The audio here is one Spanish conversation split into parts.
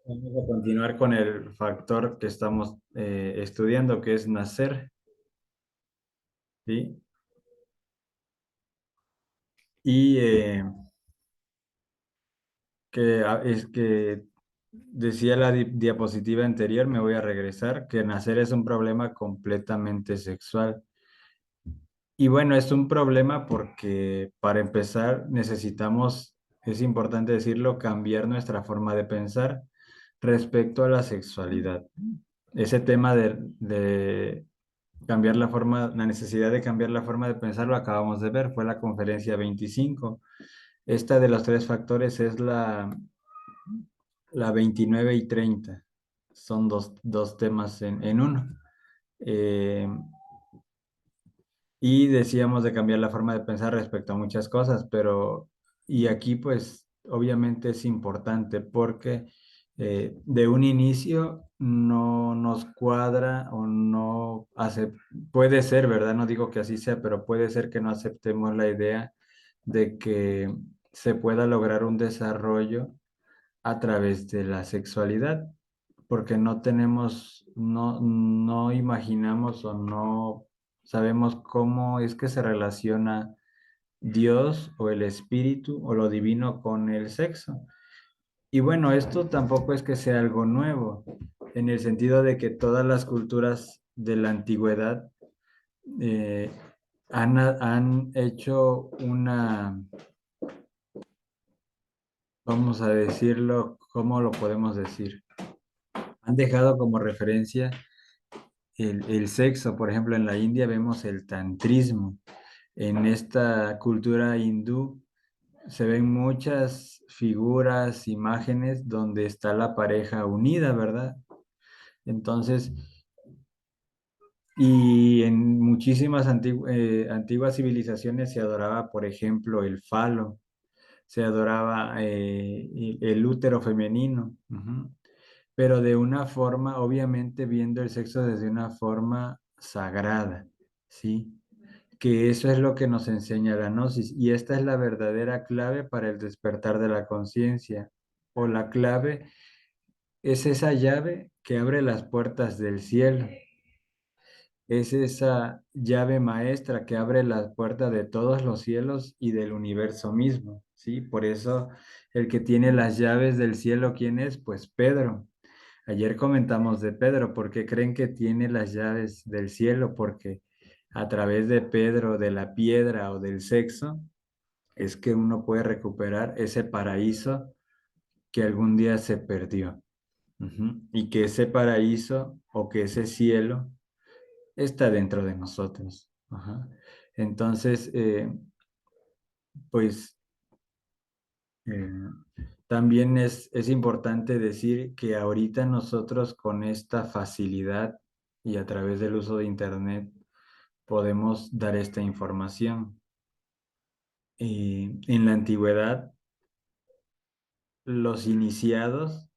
Vamos a continuar con el factor que estamos estudiando, que es nacer, ¿sí? Y es que decía la diapositiva anterior, me voy a regresar, que nacer es un problema completamente sexual. Y bueno, es un problema porque para empezar necesitamos, es importante decirlo, cambiar nuestra forma de pensar respecto a la sexualidad. Ese tema de cambiar la forma, la necesidad de cambiar la forma de pensar lo acabamos de ver, fue la conferencia 25. Esta de los tres factores es la 29 y 30. Son dos temas en uno. Eh, y decíamos de cambiar la forma de pensar respecto a muchas cosas, pero y aquí pues obviamente es importante porque de un inicio no nos cuadra o no hace, puede ser, ¿verdad? No digo que así sea, pero puede ser que no aceptemos la idea de que se pueda lograr un desarrollo a través de la sexualidad, porque no tenemos, no imaginamos o no sabemos cómo es que se relaciona Dios o el espíritu o lo divino con el sexo. Y bueno, esto tampoco es que sea algo nuevo, en el sentido de que todas las culturas de la antigüedad eh, han hecho una, vamos a decirlo, ¿cómo lo podemos decir? Han dejado como referencia el sexo. Por ejemplo, en la India vemos el tantrismo. En esta cultura hindú se ven muchas figuras, imágenes donde está la pareja unida, ¿verdad? Entonces, y en muchísimas antiguas civilizaciones se adoraba, por ejemplo, el falo, se adoraba el útero femenino. Ujú. Pero de una forma, obviamente viendo el sexo desde una forma sagrada, ¿sí? Que eso es lo que nos enseña la gnosis y esta es la verdadera clave para el despertar de la conciencia o la clave es esa llave que abre las puertas del cielo, es esa llave maestra que abre las puertas de todos los cielos y del universo mismo, ¿sí? Por eso el que tiene las llaves del cielo, ¿quién es? Pues Pedro. Ayer comentamos de Pedro, ¿por qué creen que tiene las llaves del cielo? Porque a través de Pedro, de la piedra o del sexo, es que uno puede recuperar ese paraíso que algún día se perdió. Ujú. Y que ese paraíso o que ese cielo está dentro de nosotros. Ajá. Entonces, pues también es importante decir que ahorita nosotros con esta facilidad y a través del uso de Internet podemos dar esta información. En la antigüedad, los iniciados,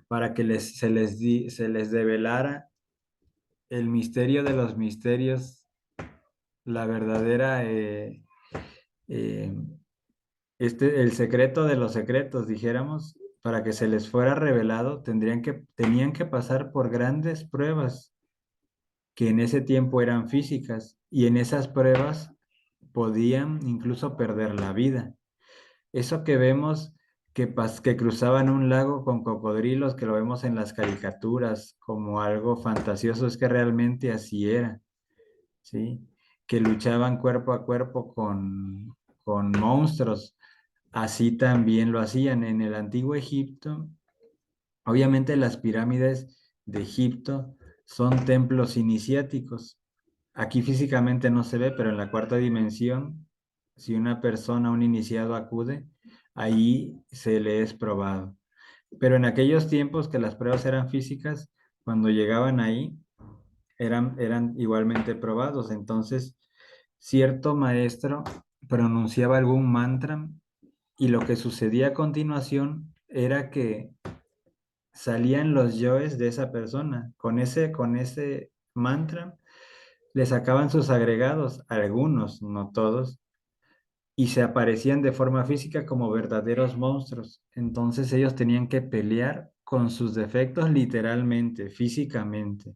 para que se les develara el misterio de los misterios, la verdadera, eh, el secreto de los secretos, dijéramos, para que se les fuera revelado, tenían que pasar por grandes pruebas que en ese tiempo eran físicas y en esas pruebas podían incluso perder la vida. Eso que vemos que cruzaban un lago con cocodrilos, que lo vemos en las caricaturas como algo fantasioso, es que realmente así era, ¿sí? Que luchaban cuerpo a cuerpo con monstruos, así también lo hacían en el antiguo Egipto. Obviamente las pirámides de Egipto son templos iniciáticos. Aquí físicamente no se ve, pero en la cuarta dimensión, si una persona, un iniciado acude, ahí se le es probado. Pero en aquellos tiempos que las pruebas eran físicas, cuando llegaban ahí, eran igualmente probados. Entonces, cierto maestro pronunciaba algún mantra y lo que sucedía a continuación era que salían los yoes de esa persona. Con ese mantra le sacaban sus agregados, algunos, no todos, y se aparecían de forma física como verdaderos monstruos. Entonces ellos tenían que pelear con sus defectos literalmente, físicamente.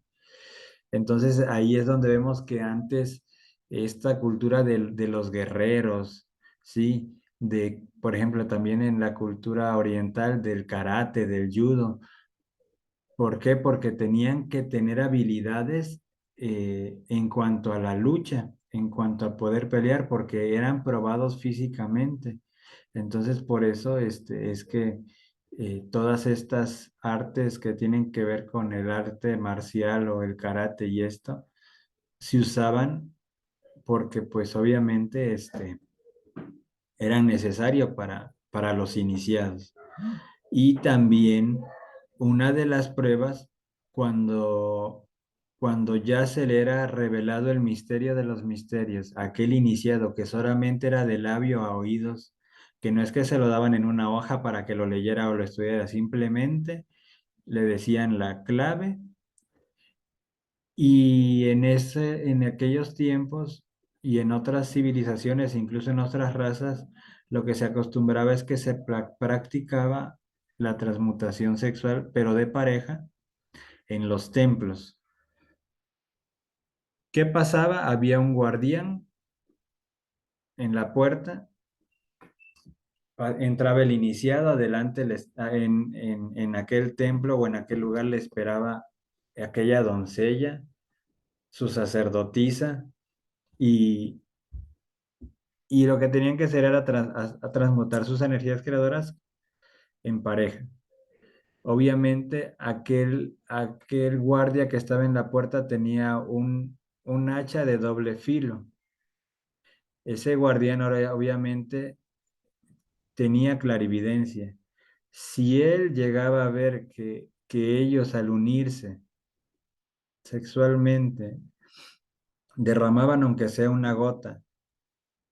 Entonces ahí es donde vemos que antes esta cultura de los guerreros, ¿sí? Por ejemplo, también en la cultura oriental del karate, del judo. ¿Por qué? Porque tenían que tener habilidades en cuanto a la lucha, en cuanto a poder pelear, porque eran probados físicamente. Entonces, por eso es que todas estas artes que tienen que ver con el arte marcial o el karate y esto, se usaban porque pues obviamente eran necesarios para los iniciados. Y también una de las pruebas, cuando, cuando ya se le era revelado el misterio de los misterios, aquel iniciado que solamente era de labio a oídos, que no es que se lo daban en una hoja para que lo leyera o lo estudiara, simplemente le decían la clave y en aquellos tiempos y en otras civilizaciones, incluso en otras razas, lo que se acostumbraba es que se practicaba la transmutación sexual, pero de pareja, en los templos. ¿Qué pasaba? Había un guardián en la puerta, entraba el iniciado, adelante en aquel templo o en aquel lugar le esperaba aquella doncella, su sacerdotisa, y Y lo que tenían que hacer era a transmutar sus energías creadoras en pareja. Obviamente, aquel guardia que estaba en la puerta tenía un hacha de doble filo. Ese guardián obviamente tenía clarividencia. Si él llegaba a ver que ellos al unirse sexualmente derramaban aunque sea una gota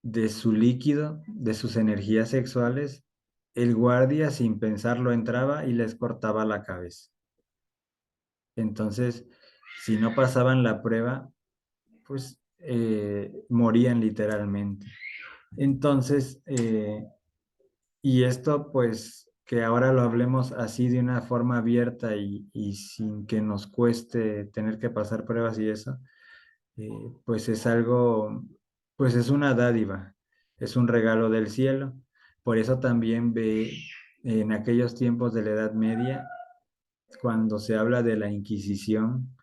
de su líquido, de sus energías sexuales, el guardia sin pensarlo entraba y les cortaba la cabeza. Entonces, si no pasaban la prueba, pues morían literalmente. Entonces, y esto pues que ahora lo hablemos así de una forma abierta y sin que nos cueste tener que pasar pruebas y eso, pues es algo, pues es una dádiva, es un regalo del cielo. Por eso también ve en aquellos tiempos de la Edad Media, cuando se habla de la Inquisición,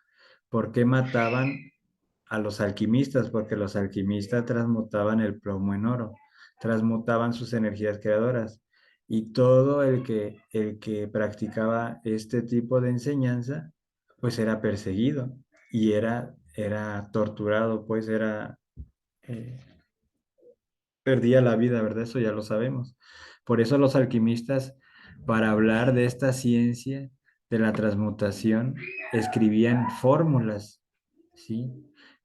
¿por qué mataban a los alquimistas? Porque los alquimistas transmutaban el plomo en oro, transmutaban sus energías creadoras. Y todo el que practicaba este tipo de enseñanza, pues era perseguido y era torturado, pues eh, perdía la vida, ¿verdad? Eso ya lo sabemos. Por eso los alquimistas, para hablar de esta ciencia de la transmutación, escribían fórmulas, ¿sí?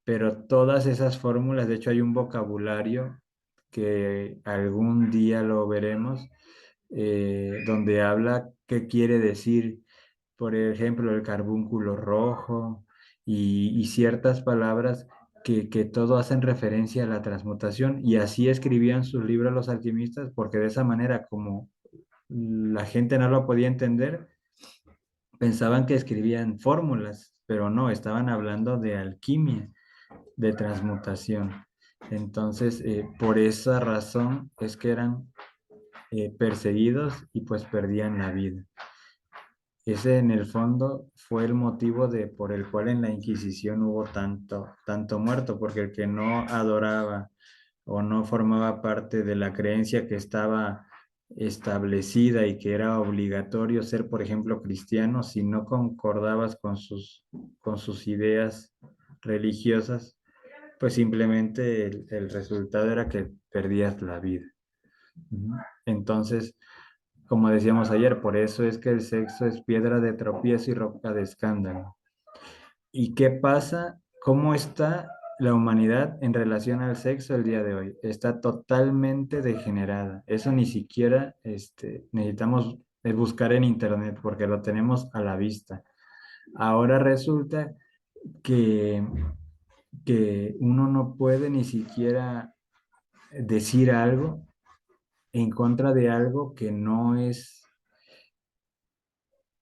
Pero todas esas fórmulas, de hecho hay un vocabulario que algún día lo veremos, donde habla qué quiere decir, por ejemplo, el carbúnculo rojo y ciertas palabras que todo hacen referencia a la transmutación y así escribían sus libros los alquimistas porque de esa manera como la gente no lo podía entender, pensaban que escribían fórmulas, pero no, estaban hablando de alquimia, de transmutación. Entonces, por esa razón es que eran perseguidos y pues perdían la vida. Ese en el fondo fue el motivo por el cual en la Inquisición hubo tanto muerto, porque el que no adoraba o no formaba parte de la creencia que estaba establecida y que era obligatorio ser, por ejemplo, cristiano, si no concordabas con sus ideas religiosas, pues simplemente el resultado era que perdías la vida. Ujú. Entonces, como decíamos ayer, por eso es que el sexo es piedra de tropiezo y roca de escándalo. ¿Y qué pasa? ¿Cómo está la humanidad en relación al sexo el día de hoy? Está totalmente degenerada. Eso ni siquiera necesitamos buscar en internet porque lo tenemos a la vista. Ahora resulta que, que uno no puede ni siquiera decir algo en contra de algo que no es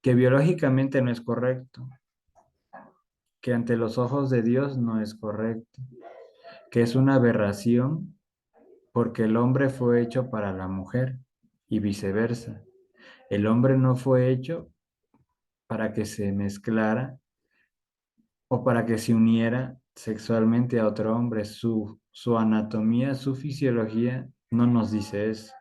que biológicamente no es correcto, que ante los ojos de Dios no es correcto, que es una aberración porque el hombre fue hecho para la mujer y viceversa. El hombre no fue hecho para que se mezclara o para que se uniera sexualmente a otro hombre. Su anatomía, su fisiología no nos dice eso.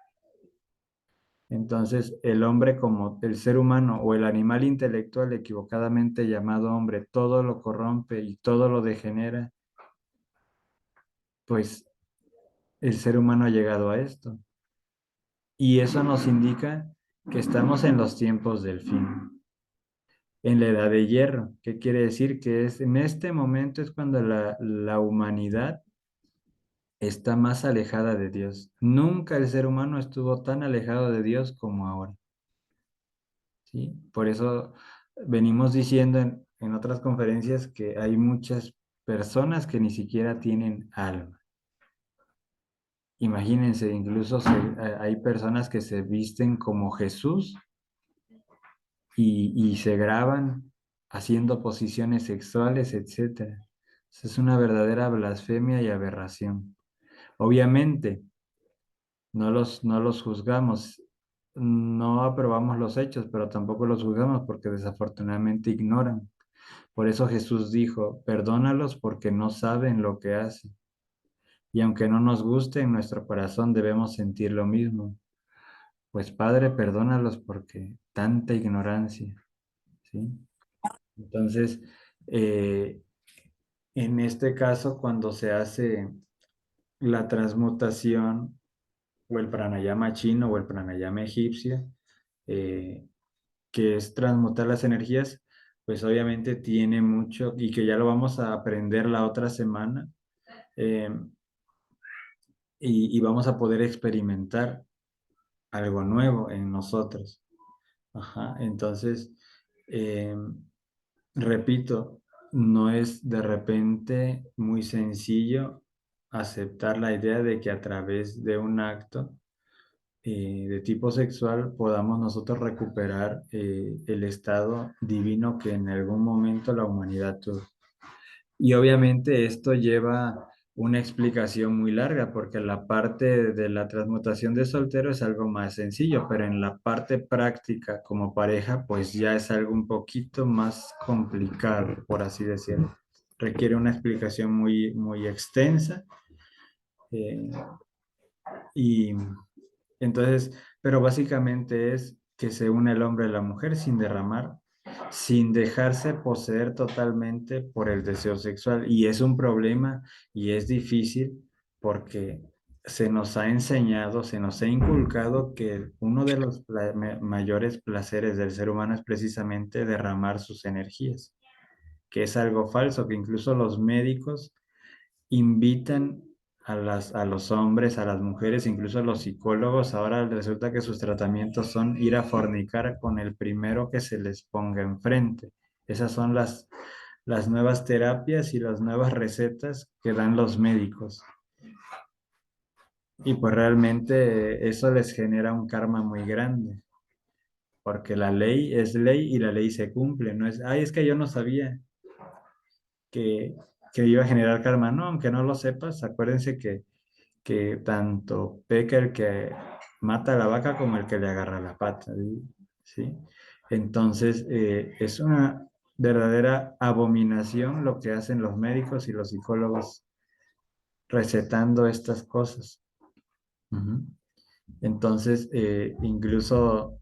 Entonces, el hombre como el ser humano o el animal intelectual equivocadamente llamado hombre, todo lo corrompe y todo lo degenera, pues el ser humano ha llegado a esto. Y eso nos indica que estamos en los tiempos del fin, en la edad de hierro. ¿Qué quiere decir? Que es en este momento es cuando la humanidad está más alejada de Dios. Nunca el ser humano estuvo tan alejado de Dios como ahora. ¿Sí? Por eso venimos diciendo en otras conferencias que hay muchas personas que ni siquiera tienen alma. Imagínense, incluso hay personas que se visten como Jesús y se graban haciendo posiciones sexuales, etcétera. Es una verdadera blasfemia y aberración. Obviamente, no los juzgamos, no aprobamos los hechos, pero tampoco los juzgamos porque desafortunadamente ignoran. Por eso Jesús dijo, perdónalos porque no saben lo que hacen. Y aunque no nos guste, en nuestro corazón debemos sentir lo mismo. Pues Padre, perdónalos porque tanta ignorancia, ¿sí? Entonces, eh, en este caso, cuando se hace la transmutación o el pranayama chino o el pranayama egipcio, eh, que es transmutar las energías, pues obviamente tiene mucho y que ya lo vamos a aprender la otra semana, eh, y vamos a poder experimentar algo nuevo en nosotros. Ajá, entonces, eh, repito, no es de repente muy sencillo aceptar la idea de que a través de un acto de tipo sexual podamos nosotros recuperar el estado divino que en algún momento la humanidad tuvo. Y obviamente esto lleva una explicación muy larga, porque la parte de la transmutación de soltero es algo más sencillo, pero en la parte práctica como pareja, pues ya es algo un poquito más complicado, por así decirlo. Requiere una explicación muy, muy extensa. eh, y entonces, pero básicamente es que se une el hombre y la mujer sin derramar, sin dejarse poseer totalmente por el deseo sexual. Y es un problema y es difícil porque se nos ha enseñado, se nos ha inculcado que uno de los mayores placeres del ser humano es precisamente derramar sus energías, que es algo falso, que incluso los médicos invitan a los hombres, a las mujeres, incluso a los psicólogos. Ahora resulta que sus tratamientos son ir a fornicar con el primero que se les ponga enfrente. Esas son las nuevas terapias y las nuevas recetas que dan los médicos. Y pues realmente eso les genera un karma muy grande, porque la ley es ley y la ley se cumple. No es, ay, es que yo no sabía que, que iba a generar karma. No, aunque no lo sepas, acuérdense que tanto peca el que mata a la vaca como el que le agarra la pata, ¿sí? Entonces, es una verdadera abominación lo que hacen los médicos y los psicólogos recetando estas cosas. Ujú. Entonces, incluso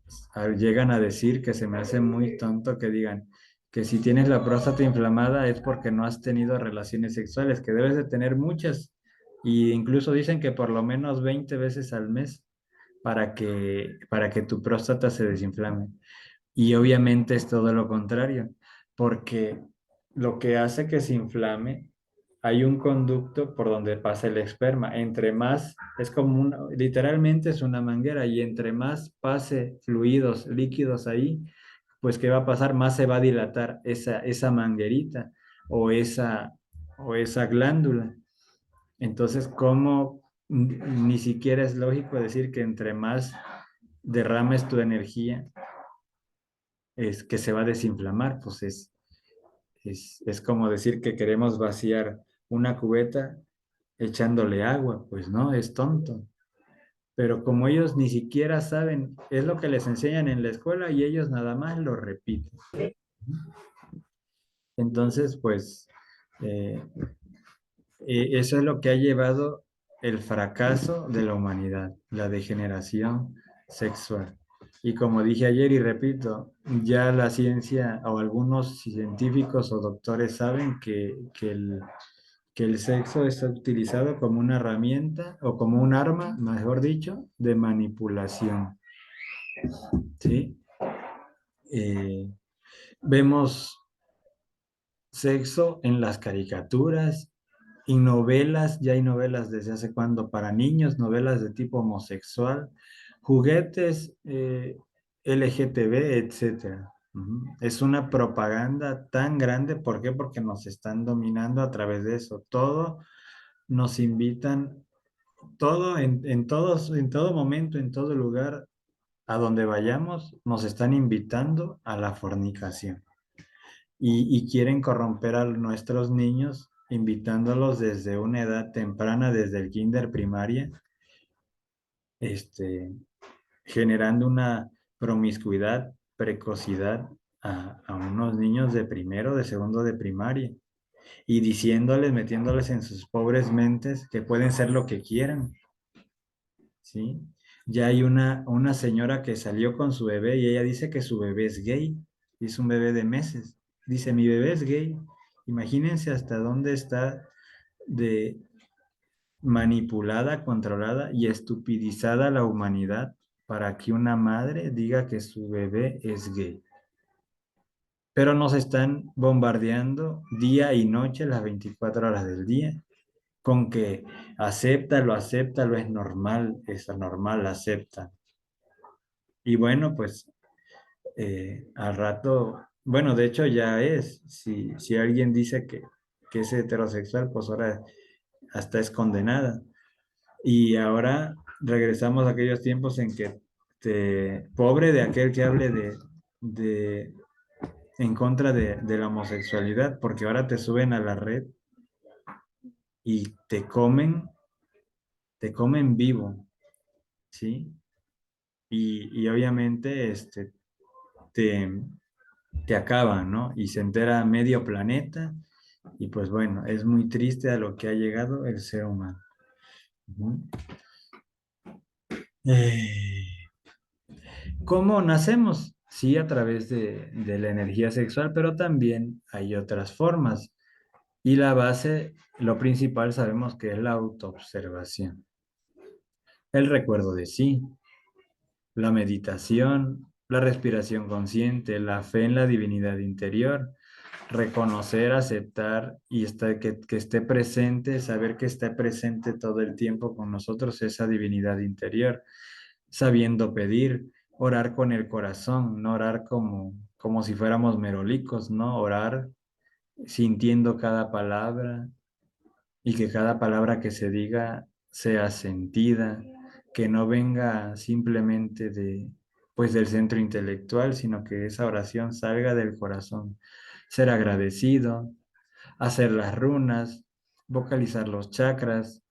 llegan a decir que se me hace muy tonto que digan que si tienes la próstata inflamada es porque no has tenido relaciones sexuales, que debes de tener muchas. Y incluso dicen que por lo menos 20 veces al mes para que tu próstata se desinflame. Y obviamente es todo lo contrario, porque lo que hace que se inflame, hay un conducto por donde pasa el esperma. Entre más, es como literalmente es una manguera, y entre más pase fluidos, líquidos ahí, pues ¿qué va a pasar? Más se va a dilatar esa manguerita o esa glándula. Entonces, ¿cómo ni siquiera es lógico decir que entre más derrames tu energía, es que se va a desinflamar, pues es como decir que queremos vaciar una cubeta echándole agua, pues no, es tonto. Pero como ellos ni siquiera saben, es lo que les enseñan en la escuela y ellos nada más lo repiten. Entonces, pues, eh, eso es lo que ha llevado el fracaso de la humanidad, la degeneración sexual. Y como dije ayer y repito, ya la ciencia o algunos científicos o doctores saben que el sexo es utilizado como una herramienta o como un arma, mejor dicho, de manipulación. ¿Sí? Eh, vemos sexo en las caricaturas y novelas, ya hay novelas desde hace cuándo para niños, novelas de tipo homosexual, juguetes LGTB, etcétera. Ujú. Es una propaganda tan grande, ¿por qué? Porque nos están dominando a través de eso. Todo nos invitan, todo en todos, en todo momento, en todo lugar, a donde vayamos, nos están invitando a la fornicación y quieren corromper a nuestros niños, invitándolos desde una edad temprana, desde el kinder primaria, este, generando una promiscuidad, precocidad a unos niños de primero, de segundo de primaria, y diciéndoles, metiéndoles en sus pobres mentes que pueden ser lo que quieran, ¿sí? Ya hay una señora que salió con su bebé y ella dice que su bebé es gay, y es un bebé de meses. Dice, mi bebé es gay. Imagínense hasta dónde está de manipulada, controlada y estupidizada la humanidad para que una madre diga que su bebé es gay. Pero nos están bombardeando día y noche las 24 horas del día con que acéptalo, es normal, acepta. Y bueno, pues al rato, bueno, de hecho ya es, si alguien dice que es heterosexual, pues ahora hasta es condenada. Y ahora regresamos a aquellos tiempos en que pobre de aquel que hable de en contra de la homosexualidad, porque ahora te suben a la red y te comen vivo, ¿sí? Y obviamente te, te acaban, ¿no? Y se entera medio planeta y pues bueno, es muy triste a lo que ha llegado el ser humano. Ujú. Eh, ¿Cómo nacemos? Sí, a través de la energía sexual, pero también hay otras formas. Y la base, lo principal, sabemos que es la autoobservación, el recuerdo de sí, la meditación, la respiración consciente, la fe en la divinidad interior, reconocer, aceptar y que esté presente, saber que está presente todo el tiempo con nosotros esa divinidad interior, sabiendo pedir, orar con el corazón, no orar como si fuéramos merolicos, ¿no? Orar sintiendo cada palabra y que cada palabra que se diga sea sentida, que no venga simplemente pues del centro intelectual, sino que esa oración salga del corazón. Ser agradecido, hacer las runas, vocalizar los chakras,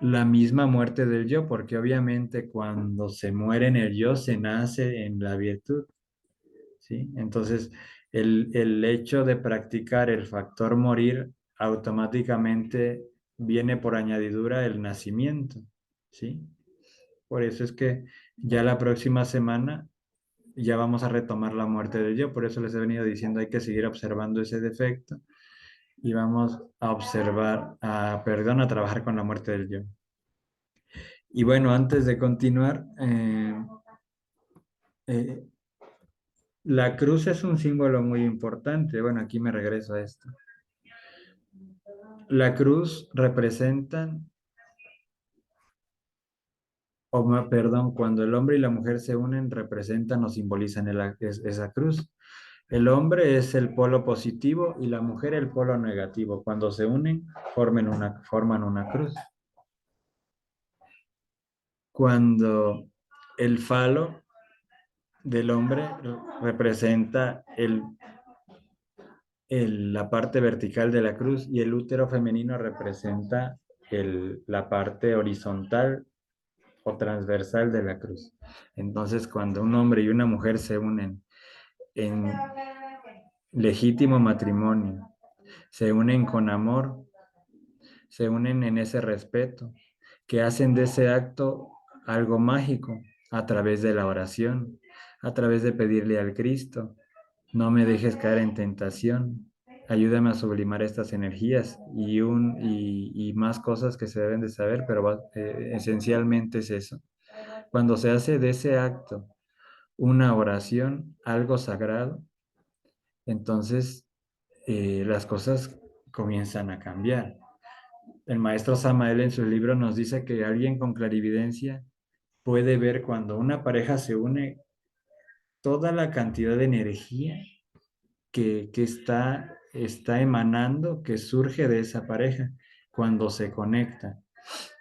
la misma muerte del yo, porque obviamente cuando se muere en el yo se nace en la virtud, ¿sí? Entonces, el hecho de practicar el factor morir automáticamente viene por añadidura el nacimiento, ¿sí? Por eso es que ya la próxima semana ya vamos a retomar la muerte del yo, por eso les he venido diciendo hay que seguir observando ese defecto y vamos a observar, perdón, a trabajar con la muerte del yo. Y bueno, antes de continuar, eh, la cruz es un símbolo muy importante. Bueno, aquí me regreso a esto. La cruz representa, perdón, cuando el hombre y la mujer se unen, representan o simbolizan esa cruz. El hombre es el polo positivo y la mujer el polo negativo. Cuando se unen, forman una cruz. Cuando el falo del hombre representa la parte vertical de la cruz y el útero femenino representa la parte horizontal o transversal de la cruz. Entonces, cuando un hombre y una mujer se unen en legítimo matrimonio, se unen con amor, se unen en ese respeto, que hacen de ese acto algo mágico a través de la oración, a través de pedirle al Cristo, no me dejes caer en tentación, ayúdame a sublimar estas energías y más cosas que se deben de saber, pero esencialmente es eso. Cuando se hace de ese acto una oración, algo sagrado, entonces las cosas comienzan a cambiar. El maestro Samael en su libro nos dice que alguien con clarividencia puede ver cuando una pareja se une toda la cantidad de energía que está emanando, que surge de esa pareja cuando se conecta.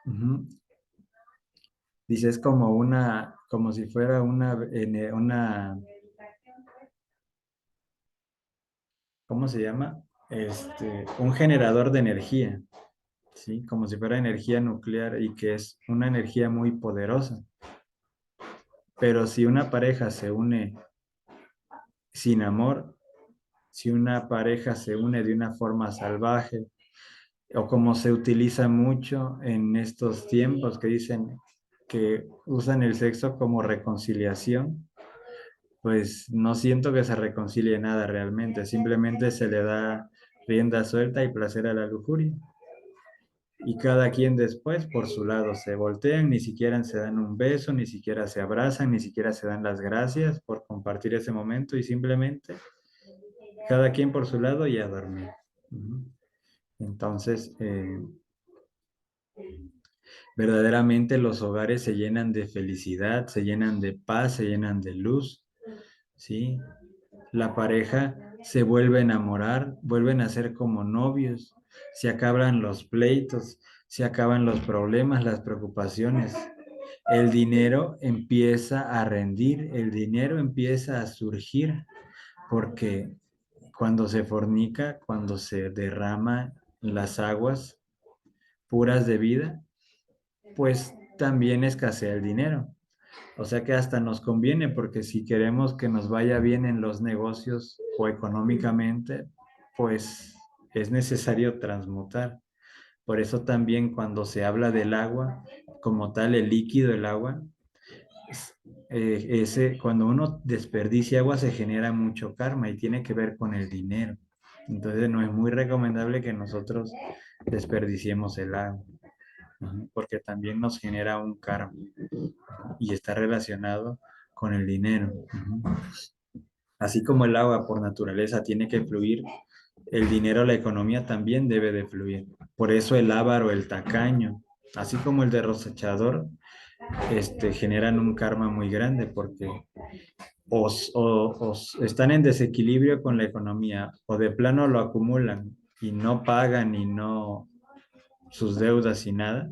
Ujú. Dice, es como si fuera ¿cómo se llama? Un generador de energía, ¿sí? Como si fuera energía nuclear y que es una energía muy poderosa. Pero si una pareja se une sin amor, si una pareja se une de una forma salvaje, o como se utiliza mucho en estos tiempos que dicen que usan el sexo como reconciliación, pues no siento que se reconcilie nada realmente, simplemente se le da rienda suelta y placer a la lujuria. Y cada quien después por su lado se voltean, ni siquiera se dan un beso, ni siquiera se abrazan, ni siquiera se dan las gracias por compartir ese momento y simplemente cada quien por su lado y a dormir. Entonces, verdaderamente los hogares se llenan de felicidad, se llenan de paz, se llenan de luz, ¿sí? La pareja se vuelve a enamorar, vuelven a ser como novios, se acaban los pleitos, se acaban los problemas, las preocupaciones. El dinero empieza a rendir, el dinero empieza a surgir, porque cuando se fornica, cuando se derrama las aguas puras de vida, pues también escasea el dinero. O sea que hasta nos conviene porque si queremos que nos vaya bien en los negocios o económicamente, pues es necesario transmutar. Por eso también cuando se habla del agua, como tal, el líquido, el agua, cuando uno desperdicia agua se genera mucho karma y tiene que ver con el dinero. Entonces no es muy recomendable que nosotros desperdiciemos el agua, ¿no? Porque también nos genera un karma y está relacionado con el dinero. Así como el agua por naturaleza tiene que fluir, el dinero, la economía también debe de fluir. Por eso el avaro, el tacaño, así como el derrochador, generan un karma muy grande porque están en desequilibrio con la economía o de plano lo acumulan y no pagan y no sus deudas y nada,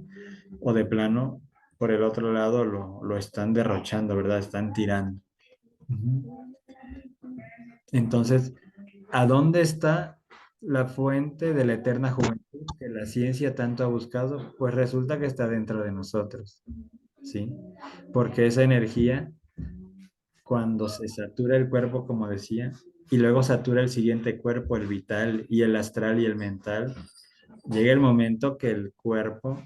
o de plano por el otro lado lo están derrochando, ¿verdad? Están tirando. Ujú. Entonces, ¿a dónde está la fuente de la eterna juventud que la ciencia tanto ha buscado? Pues resulta que está dentro de nosotros, ¿sí? Porque esa energía, cuando se satura el cuerpo, como decía, y luego satura el siguiente cuerpo, el vital y el astral y el mental, llega el momento que el cuerpo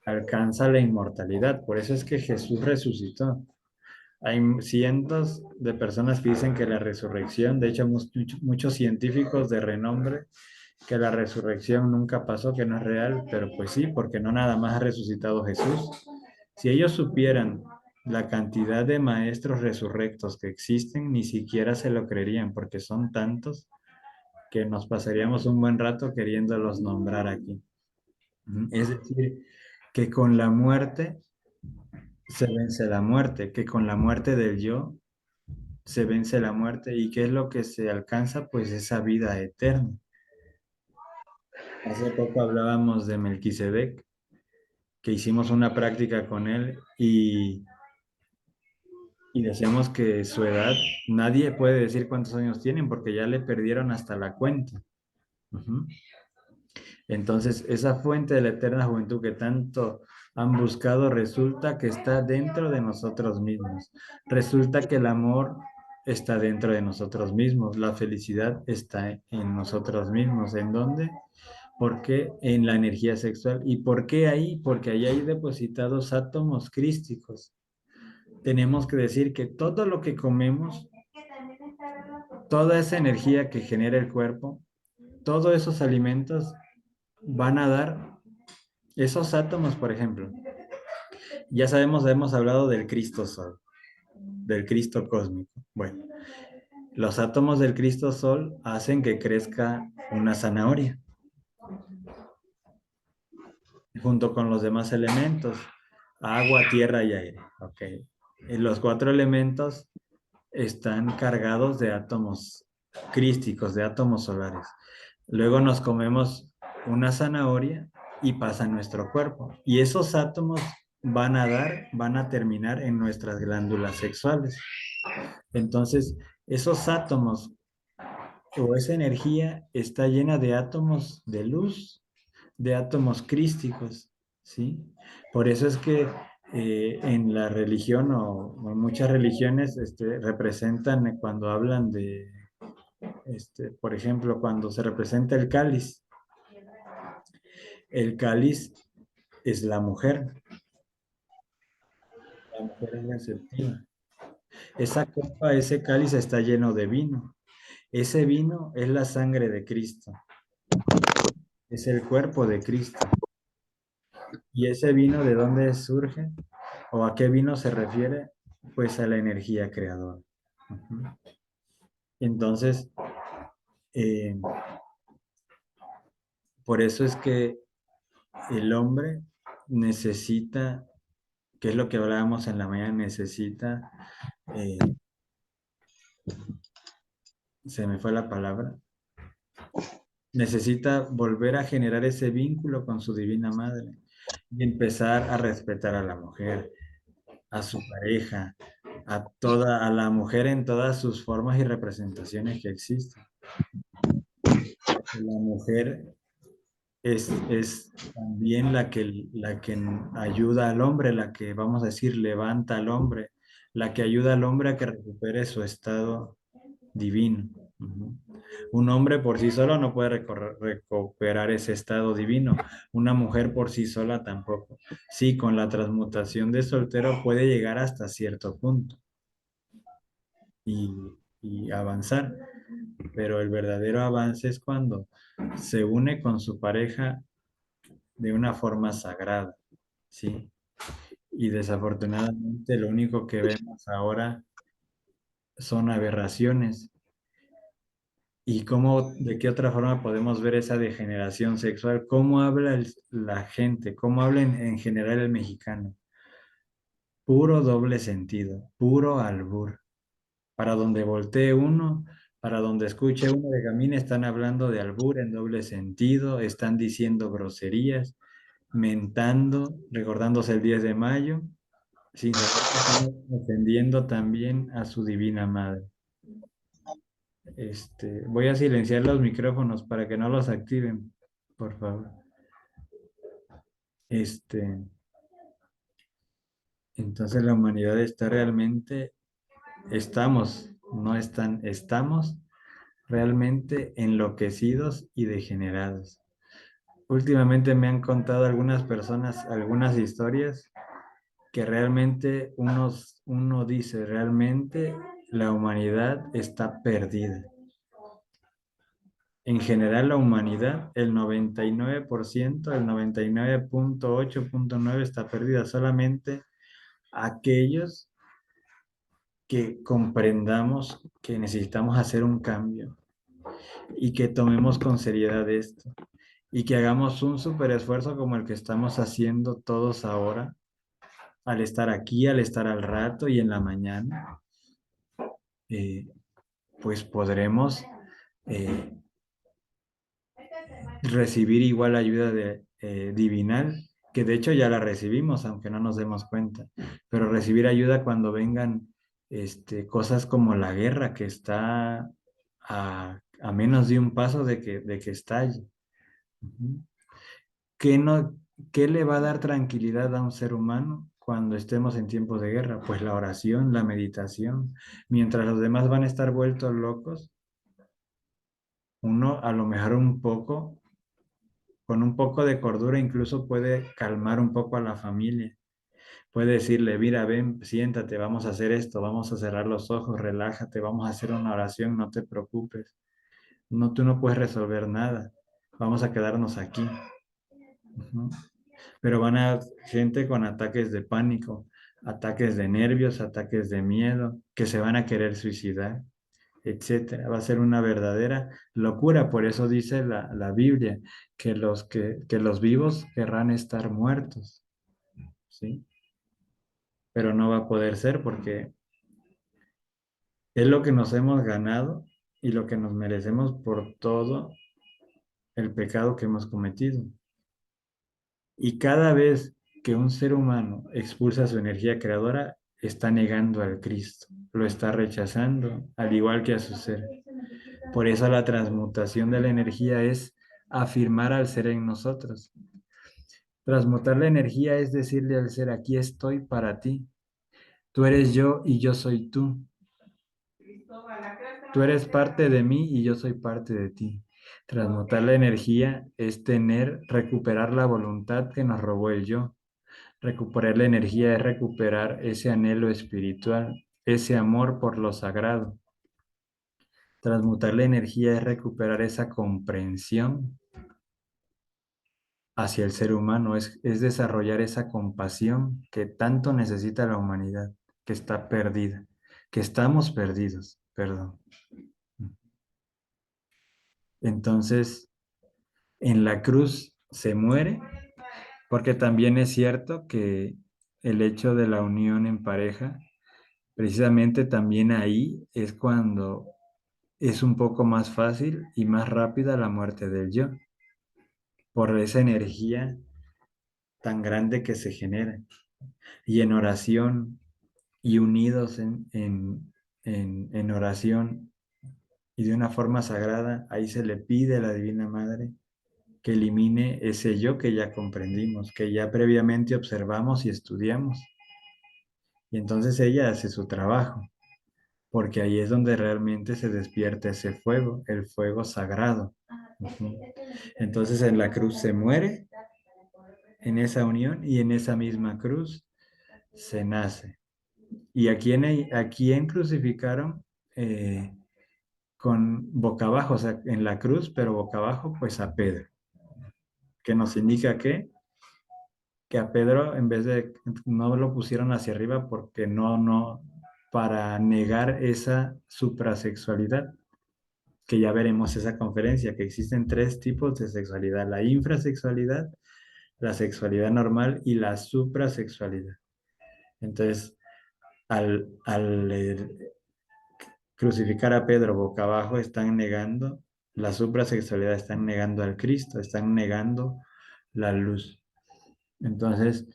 alcanza la inmortalidad. Por eso es que Jesús resucitó. Hay cientos de personas que dicen que la resurrección, de hecho muchos científicos de renombre, que la resurrección nunca pasó, que no es real, pero pues sí, porque no nada más ha resucitado Jesús. Si ellos supieran la cantidad de maestros resurrectos que existen, ni siquiera se lo creerían, porque son tantos que nos pasaríamos un buen rato queriéndolos nombrar aquí. Es decir, que con la muerte se vence la muerte, que con la muerte del yo se vence la muerte y qué es lo que se alcanza, pues esa vida eterna. Hace poco hablábamos de Melquisedec, que hicimos una práctica con él Y decíamos que su edad, nadie puede decir cuántos años tienen porque ya le perdieron hasta la cuenta. Ujú. Entonces, esa fuente de la eterna juventud que tanto han buscado resulta que está dentro de nosotros mismos. Resulta que el amor está dentro de nosotros mismos. La felicidad está en nosotros mismos. ¿En dónde? Porque en la energía sexual. ¿Y por qué ahí? Porque ahí hay depositados átomos crísticos. Tenemos que decir que todo lo que comemos, toda esa energía que genera el cuerpo, todos esos alimentos van a dar esos átomos, por ejemplo. Ya sabemos, hemos hablado del Cristo Sol, del Cristo cósmico. Bueno, los átomos del Cristo Sol hacen que crezca una zanahoria junto con los demás elementos, agua, tierra y aire. Ok. Y los cuatro elementos están cargados de átomos crísticos, de átomos solares. Luego nos comemos una zanahoria y pasa a nuestro cuerpo. Y esos átomos van a terminar en nuestras glándulas sexuales. Entonces, esos átomos o esa energía está llena de átomos de luz, de átomos crísticos, ¿sí? Por eso es que en la religión o en muchas religiones representan cuando hablan de, por ejemplo, cuando se representa el cáliz es la mujer es receptiva. Esa copa, ese cáliz está lleno de vino. Ese vino es la sangre de Cristo, es el cuerpo de Cristo. ¿Y ese vino de dónde surge? ¿O a qué vino se refiere? Pues a la energía creadora. Ujú. Entonces, eh, por eso es que el hombre necesita, que es lo que hablábamos en la mañana, necesita, eh, se me fue la palabra, necesita volver a generar ese vínculo con su divina madre y empezar a respetar a la mujer, a su pareja, a la mujer en todas sus formas y representaciones que existen. La mujer es también la que ayuda al hombre, la que, vamos a decir, levanta al hombre, la que ayuda al hombre a que recupere su estado divino. Ujú. Un hombre por sí solo no puede recuperar ese estado divino. Una mujer por sí sola tampoco. Sí, con la transmutación de soltero puede llegar hasta cierto punto y, y avanzar, pero el verdadero avance es cuando se une con su pareja de una forma sagrada, ¿sí? Y desafortunadamente lo único que vemos ahora son aberraciones. ¿Y cómo, de qué otra forma podemos ver esa degeneración sexual? ¿Cómo habla la gente? ¿Cómo habla en general el mexicano? Puro doble sentido, puro albur. Para donde voltee uno, para donde escuche uno de camino, están hablando de albur en doble sentido, están diciendo groserías, mentando, recordándose el 10 de mayo, sin saber que están ofendiendo también a su divina madre. Voy a silenciar los micrófonos para que no los activen, por favor. Este, entonces la humanidad está realmente, estamos realmente enloquecidos y degenerados. Últimamente me han contado algunas personas algunas historias que realmente uno dice, realmente la humanidad está perdida. En general, la humanidad, el 99%, el 99,8,9 está perdida. Solamente aquellos que comprendamos que necesitamos hacer un cambio y que tomemos con seriedad esto y que hagamos un super esfuerzo como el que estamos haciendo todos ahora, al estar aquí, al estar al rato y en la mañana, eh, pues podremos eh, recibir igual ayuda divinal, que de hecho ya la recibimos, aunque no nos demos cuenta, pero recibir ayuda cuando vengan cosas como la guerra que está a menos de un paso de que estalle. Ujú. ¿Qué no, qué le va a dar tranquilidad a un ser humano cuando estemos en tiempos de guerra? Pues la oración, la meditación. Mientras los demás van a estar vueltos locos, uno a lo mejor un poco, con un poco de cordura, incluso puede calmar un poco a la familia. Puede decirle, mira, ven, siéntate, vamos a hacer esto, vamos a cerrar los ojos, relájate, vamos a hacer una oración, no te preocupes. No, tú no puedes resolver nada. Vamos a quedarnos aquí. Ujú. Pero van a gente con ataques de pánico, ataques de nervios, ataques de miedo, que se van a querer suicidar, etcétera. Va a ser una verdadera locura. Por eso dice la Biblia que los vivos querrán estar muertos, ¿sí? Pero no va a poder ser porque es lo que nos hemos ganado y lo que nos merecemos por todo el pecado que hemos cometido. Y cada vez que un ser humano expulsa su energía creadora, está negando al Cristo, lo está rechazando, al igual que a su ser. Por eso la transmutación de la energía es afirmar al ser en nosotros. Transmutar la energía es decirle al ser, aquí estoy para ti. Tú eres yo y yo soy tú. Tú eres parte de mí y yo soy parte de ti. Transmutar la energía es recuperar la voluntad que nos robó el yo. Recuperar la energía es recuperar ese anhelo espiritual, ese amor por lo sagrado. Transmutar la energía es recuperar esa comprensión hacia el ser humano, es desarrollar esa compasión que tanto necesita la humanidad, que está perdida, que estamos perdidos, perdón. Entonces, en la cruz se muere, porque también es cierto que el hecho de la unión en pareja, precisamente también ahí es cuando es un poco más fácil y más rápida la muerte del yo, por esa energía tan grande que se genera. Y en oración y unidos en oración y de una forma sagrada, ahí se le pide a la Divina Madre que elimine ese yo que ya comprendimos, que ya previamente observamos y estudiamos. Y entonces ella hace su trabajo, porque ahí es donde realmente se despierta ese fuego, el fuego sagrado. Ujú. Entonces en la cruz se muere, en esa unión, y en esa misma cruz se nace. ¿Y a quién crucificaron? Con boca abajo, o sea, en la cruz, pero boca abajo, pues a Pedro, que nos indica que a Pedro, en vez de, no lo pusieron hacia arriba porque no, para negar esa suprasexualidad, que ya veremos esa conferencia, que existen tres tipos de sexualidad: la infrasexualidad, la sexualidad normal y la suprasexualidad. Entonces, al crucificar a Pedro boca abajo, están negando la suprasexualidad, están negando al Cristo, están negando la luz. Entonces,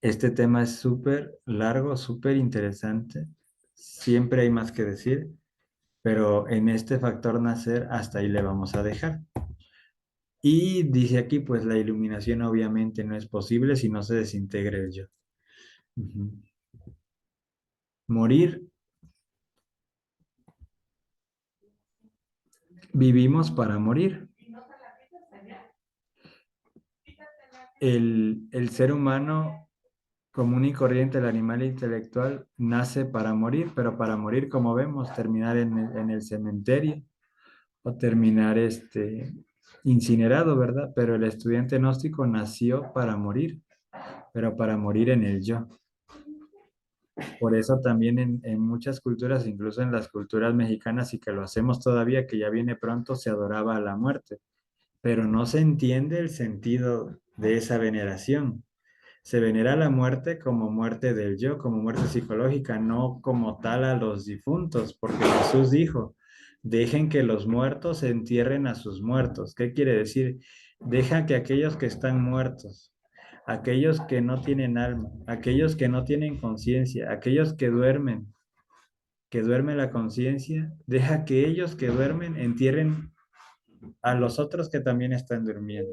este tema es súper largo, súper interesante. Siempre hay más que decir, pero en este factor nacer, hasta ahí le vamos a dejar. Y dice aquí, pues la iluminación obviamente no es posible si no se desintegra el yo. Ujú. Morir, vivimos para morir. El ser humano común y corriente, el animal intelectual, nace para morir, pero para morir, como vemos, terminar en el cementerio o terminar incinerado, ¿verdad? Pero el estudiante gnóstico nació para morir, pero para morir en el yo. Por eso también en muchas culturas, incluso en las culturas mexicanas, y que lo hacemos todavía, que ya viene pronto, se adoraba a la muerte, pero no se entiende el sentido de esa veneración. Se venera la muerte como muerte del yo, como muerte psicológica, no como tal a los difuntos, porque Jesús dijo, dejen que los muertos entierren a sus muertos. ¿Qué quiere decir? Deja que aquellos que están muertos, aquellos que no tienen alma, aquellos que no tienen conciencia, aquellos que duerme la conciencia, deja que ellos que duermen entierren a los otros que también están durmiendo.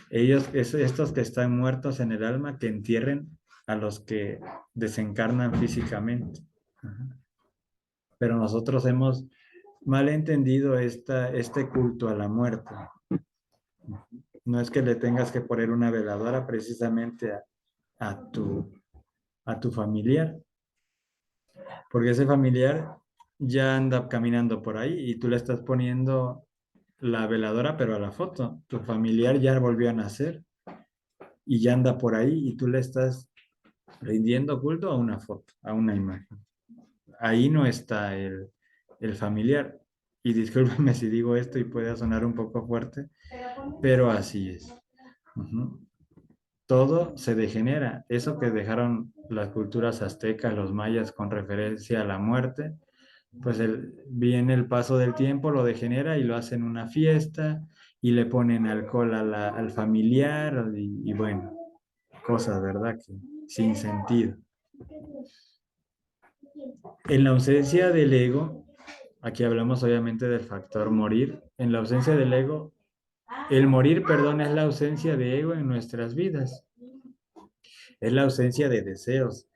Estos que están muertos en el alma, que entierren a los que desencarnan físicamente. Ajá. Pero nosotros hemos mal entendido este culto a la muerte. No es que le tengas que poner una veladora precisamente a a tu familiar, porque ese familiar ya anda caminando por ahí y tú le estás poniendo la veladora, pero a la foto. Tu familiar ya volvió a nacer y ya anda por ahí y tú le estás rindiendo culto a una foto, a una imagen. Ahí no está el familiar. Y discúlpeme si digo esto y puede sonar un poco fuerte, pero así es. Ujú. Todo se degenera. Eso que dejaron las culturas aztecas, los mayas con referencia a la muerte, pues viene el paso del tiempo, lo degenera y lo hacen una fiesta y le ponen alcohol al familiar y bueno, cosas, ¿verdad? Que sin sentido. En la ausencia del ego, aquí hablamos obviamente del factor morir, en la ausencia del ego, el morir, perdón, es la ausencia de ego en nuestras vidas. Es la ausencia de deseos,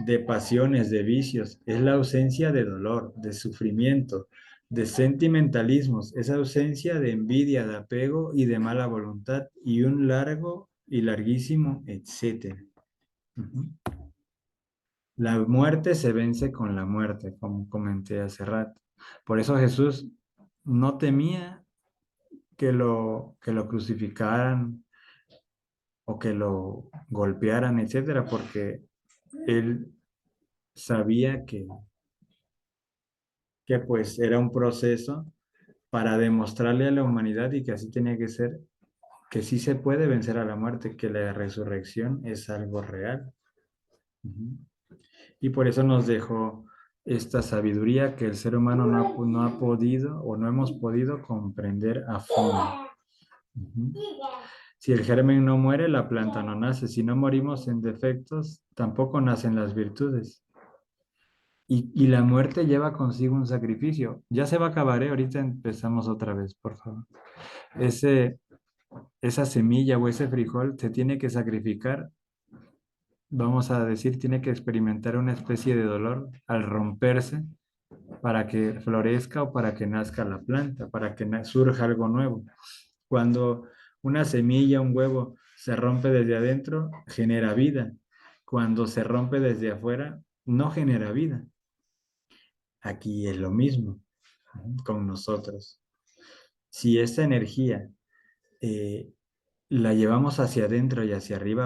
de pasiones, de vicios. Es la ausencia de dolor, de sufrimiento, de sentimentalismos. Es ausencia de envidia, de apego y de mala voluntad. Y un largo y larguísimo etcétera. Ujú. La muerte se vence con la muerte, como comenté hace rato. Por eso Jesús no temía que lo crucificaran o que lo golpearan, etcétera, porque él sabía que pues era un proceso para demostrarle a la humanidad y que así tenía que ser, que sí se puede vencer a la muerte, que la resurrección es algo real. Ujú. Y por eso nos dejó esta sabiduría que el ser humano no ha podido o no hemos podido comprender a fondo. Ujú. Si el germen no muere, la planta no nace. Si no morimos en defectos, tampoco nacen las virtudes. Y la muerte lleva consigo un sacrificio. Ya se va a acabar, ¿eh? Ahorita empezamos otra vez, por favor. Ese, esa semilla o ese frijol se tiene que sacrificar, vamos a decir, tiene que experimentar una especie de dolor al romperse para que florezca o para que nazca la planta, para que surja algo nuevo. Cuando una semilla, un huevo, se rompe desde adentro, genera vida. Cuando se rompe desde afuera, no genera vida. Aquí es lo mismo con nosotros. Si esta energía la llevamos hacia adentro y hacia arriba,